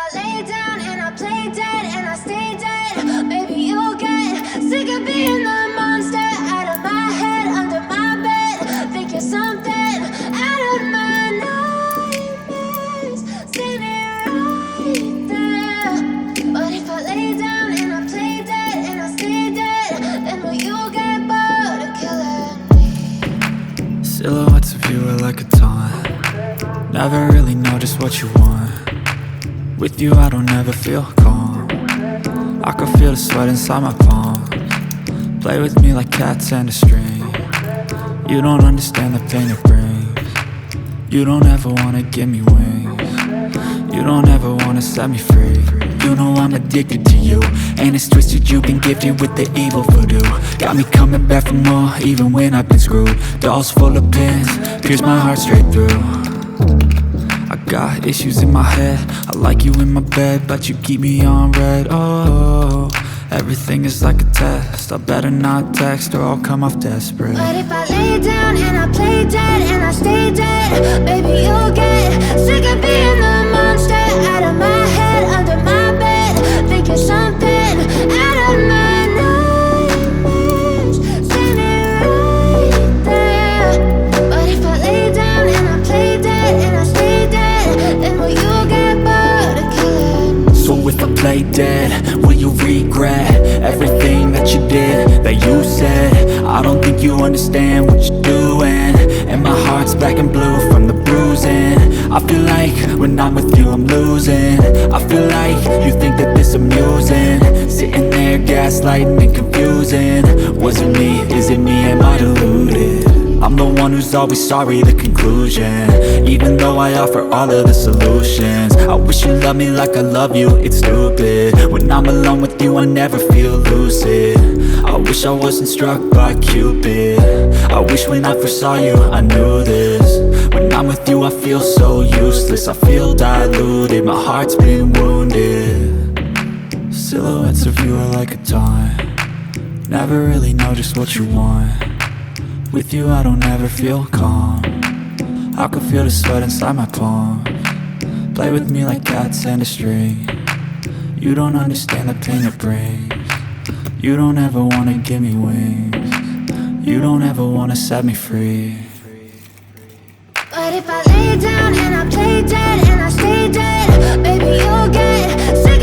I lay down and I play dead and I stay dead, baby, you'll get sick of being the monster out of my head, under my bed. Think you're something out of my nightmares, standing right there. But if I lay down and I play dead and I stay dead, then will you get bored of killing me? Silhouettes of you are like a taunt. Never really know just what you want. With you I don't ever feel calm. I can feel the sweat inside my palms. Play with me like cats and a string. You don't understand the pain it brings. You don't ever wanna give me wings. You don't ever wanna set me free. You know I'm addicted to you, and it's twisted, you've been gifted with the evil voodoo. Got me coming back for more, even when I've been screwed. Dolls full of pins, pierce my heart straight through. I got issues in my head, I like you in my bed, but you keep me on red. Oh, everything is like a test, I better not text or I'll come off desperate. But if I lay down and I play dead and I stay dead, baby, you'll get sick of being the monster out of my head, under my bed. Think you're something out of my nightmares, standing right there. But if I lay down and I play dead and I stay dead, then will you get bored of killing me? So if I play dead, will you regret everything that you did, that you said? I don't think you understand what you're doing, and my heart's black and blue from the bruising. I feel like when I'm with you I'm losing. I feel like you think that this amusing, sitting there gaslighting and confusing. Was it me? Is it me? Am I deluded? I'm the one who's always sorry, the conclusion, even though I offer all of the solutions. I wish you loved me like I love you, it's stupid. When I'm alone with you I never feel lucid. I wish I wasn't struck by Cupid. I wish when I first saw you I knew this. When I'm with you I feel so useless, I feel diluted, my heart's been wounded. Silhouettes of you are like a taunt. Never really know just what you want. With you I don't ever feel calm. I can feel the sweat inside my palms. Play with me like cats and a string. You don't understand the pain it brings. You don't ever wanna give me wings. You don't ever wanna set me free. But if I lay down and I play dead and I stay dead, baby, you'll get sick